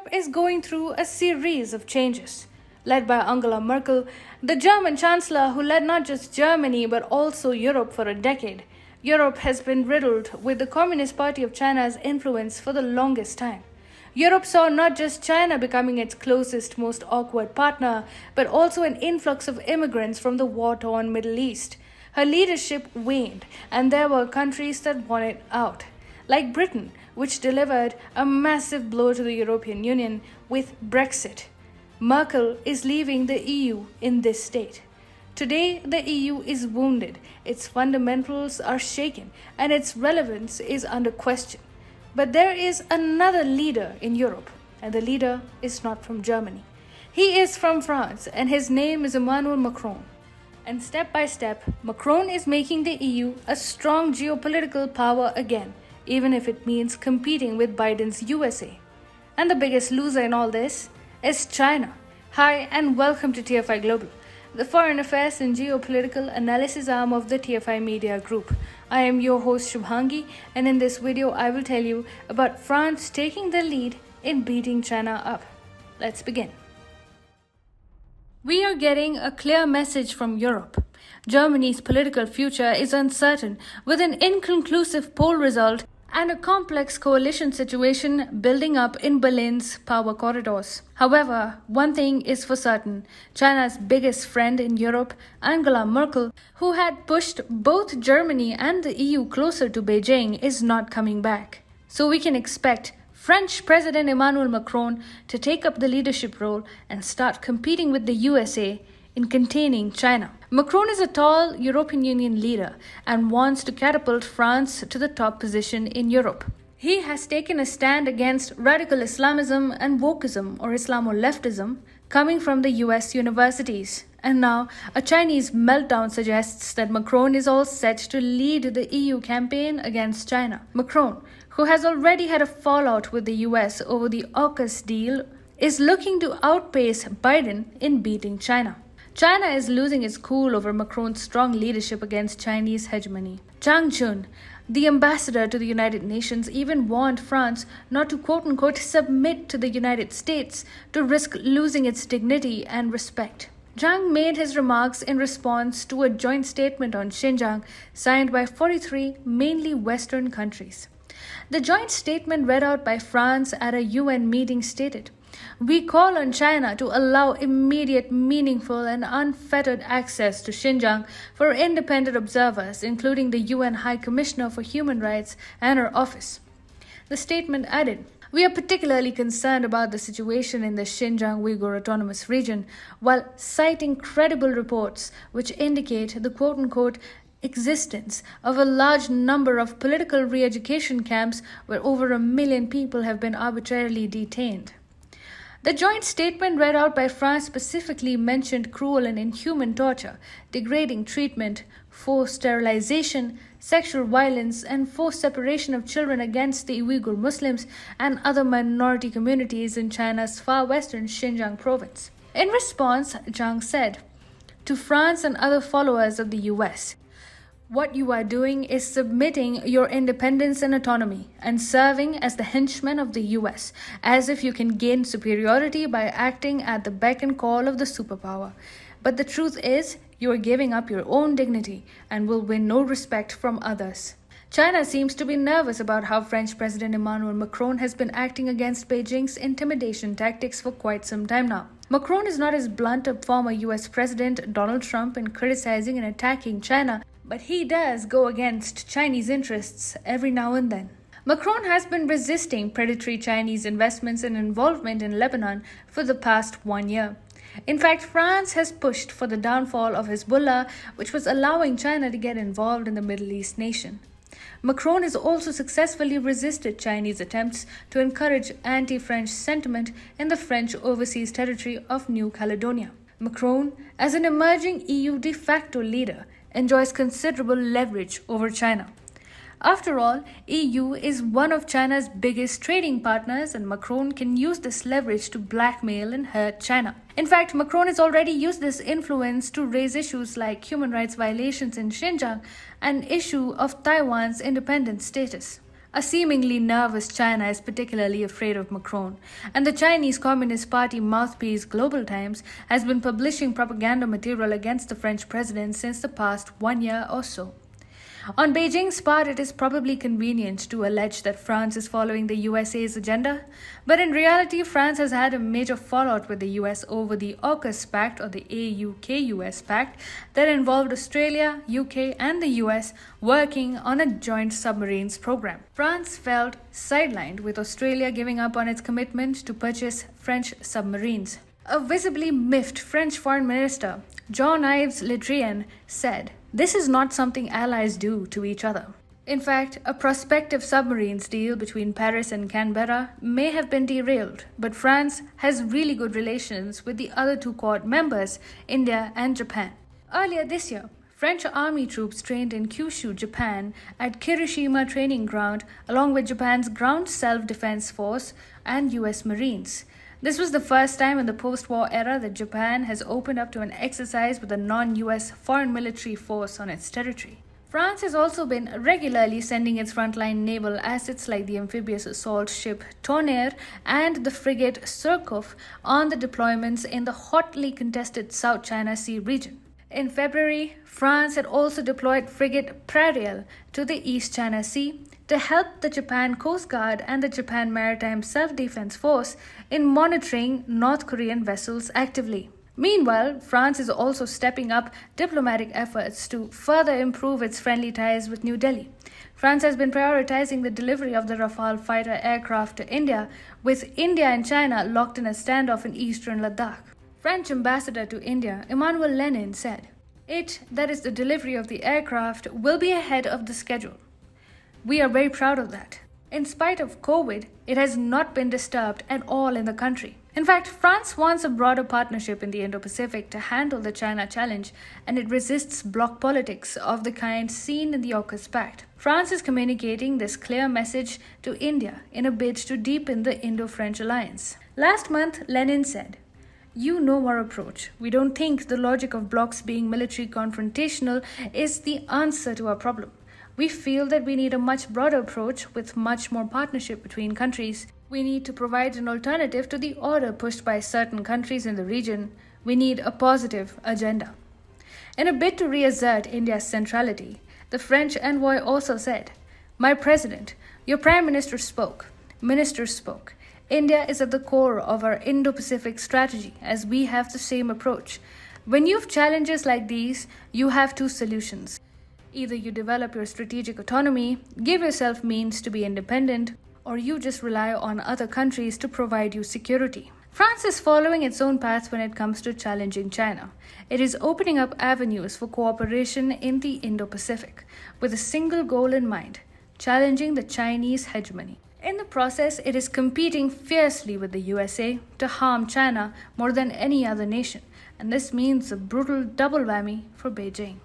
Europe is going through a series of changes. Led by Angela Merkel, the German Chancellor who led not just Germany but also Europe for a decade, Europe has been riddled with the Communist Party of China's influence for the longest time. Europe saw not just China becoming its closest, most awkward partner, but also an influx of immigrants from the war-torn Middle East. Her leadership waned, and there were countries that wanted out, like Britain, which delivered a massive blow to the European Union with Brexit. Merkel is leaving the EU in this state. Today, the EU is wounded, its fundamentals are shaken, and its relevance is under question. But there is another leader in Europe, and the leader is not from Germany. He is from France, and his name is Emmanuel Macron. And step by step, Macron is making the EU a strong geopolitical power again, even if it means competing with Biden's USA. And the biggest loser in all this is China. Hi, and welcome to TFI Global, the foreign affairs and geopolitical analysis arm of the TFI Media Group. I am your host Shubhangi, and in this video I will tell you about France taking the lead in beating China up. Let's begin. We are getting a clear message from Europe. Germany's political future is uncertain, with an inconclusive poll result and a complex coalition situation building up in Berlin's power corridors. However, one thing is for certain: China's biggest friend in Europe, Angela Merkel, who had pushed both Germany and the EU closer to Beijing, is not coming back. So we can expect French President Emmanuel Macron to take up the leadership role and start competing with the USA in containing China. Macron is a tall European Union leader and wants to catapult France to the top position in Europe. He has taken a stand against radical Islamism and wokeism, or Islamo-leftism, coming from the US universities. And now, a Chinese meltdown suggests that Macron is all set to lead the EU campaign against China. Macron, who has already had a fallout with the US over the AUKUS deal, is looking to outpace Biden in beating China. China is losing its cool over Macron's strong leadership against Chinese hegemony. Zhang Jun, the ambassador to the United Nations, even warned France not to quote-unquote submit to the United States to risk losing its dignity and respect. Zhang made his remarks in response to a joint statement on Xinjiang signed by 43 mainly Western countries. The joint statement read out by France at a UN meeting stated, "We call on China to allow immediate, meaningful, and unfettered access to Xinjiang for independent observers, including the UN High Commissioner for Human Rights and her office." The statement added, "We are particularly concerned about the situation in the Xinjiang Uyghur Autonomous Region, while citing credible reports which indicate the quote-unquote existence of a large number of political re-education camps where over 1 million people have been arbitrarily detained." The joint statement read out by France specifically mentioned cruel and inhuman torture, degrading treatment, forced sterilization, sexual violence, and forced separation of children against the Uyghur Muslims and other minority communities in China's far western Xinjiang province. In response, Zhang said, "To France and other followers of the US, what you are doing is submitting your independence and autonomy and serving as the henchmen of the US, as if you can gain superiority by acting at the beck and call of the superpower. But the truth is, you are giving up your own dignity and will win no respect from others." China seems to be nervous about how French President Emmanuel Macron has been acting against Beijing's intimidation tactics for quite some time now. Macron is not as blunt as former US President Donald Trump in criticizing and attacking China, but he does go against Chinese interests every now and then. Macron has been resisting predatory Chinese investments and involvement in Lebanon for the past 1 year. In fact, France has pushed for the downfall of Hezbollah, which was allowing China to get involved in the Middle East nation. Macron has also successfully resisted Chinese attempts to encourage anti-French sentiment in the French overseas territory of New Caledonia. Macron, as an emerging EU de facto leader, enjoys considerable leverage over China. After all, EU is one of China's biggest trading partners, and Macron can use this leverage to blackmail and hurt China. In fact, Macron has already used this influence to raise issues like human rights violations in Xinjiang and issue of Taiwan's independent status. A seemingly nervous China is particularly afraid of Macron, and the Chinese Communist Party mouthpiece Global Times has been publishing propaganda material against the French president since the past 1 year or so. On Beijing's part, it is probably convenient to allege that France is following the USA's agenda, but in reality, France has had a major fallout with the US over the AUKUS Pact, or the AUKUS Pact, that involved Australia, UK, and the US working on a joint submarines program. France felt sidelined, with Australia giving up on its commitment to purchase French submarines. A visibly miffed French Foreign Minister, Jean-Yves Le Drian, said, "This is not something allies do to each other." In fact, a prospective submarines deal between Paris and Canberra may have been derailed, but France has really good relations with the other two Quad members, India and Japan. Earlier this year, French army troops trained in Kyushu, Japan, at Kirishima Training Ground, along with Japan's Ground Self-Defense Force and US Marines. This was the first time in the post-war era that Japan has opened up to an exercise with a non-US foreign military force on its territory. France has also been regularly sending its frontline naval assets like the amphibious assault ship Tonnerre and the frigate Surcouf on the deployments in the hotly contested South China Sea region. In February, France had also deployed frigate Prairial to the East China Sea to help the Japan Coast Guard and the Japan Maritime Self-Defense Force in monitoring North Korean vessels actively. Meanwhile, France is also stepping up diplomatic efforts to further improve its friendly ties with New Delhi. France has been prioritizing the delivery of the Rafale fighter aircraft to India, with India and China locked in a standoff in eastern Ladakh. French ambassador to India, Emmanuel Lenin, said, that is the delivery of the aircraft, will be ahead of the schedule. We are very proud of that. In spite of COVID, it has not been disturbed at all in the country. In fact, France wants a broader partnership in the Indo-Pacific to handle the China challenge, and it resists bloc politics of the kind seen in the AUKUS Pact. France is communicating this clear message to India in a bid to deepen the Indo-French alliance. Last month, Lenin said, "You know our approach. We don't think the logic of blocs being military confrontational is the answer to our problem. We feel that we need a much broader approach with much more partnership between countries. We need to provide an alternative to the order pushed by certain countries in the region. We need a positive agenda." In a bid to reassert India's centrality, the French envoy also said, "My president, your prime minister spoke. Ministers spoke. India is at the core of our Indo-Pacific strategy, as we have the same approach. When you have challenges like these, you have two solutions. Either you develop your strategic autonomy, give yourself means to be independent, or you just rely on other countries to provide you security." France is following its own path when it comes to challenging China. It is opening up avenues for cooperation in the Indo-Pacific, with a single goal in mind: challenging the Chinese hegemony. In the process, it is competing fiercely with the USA to harm China more than any other nation, and this means a brutal double whammy for Beijing.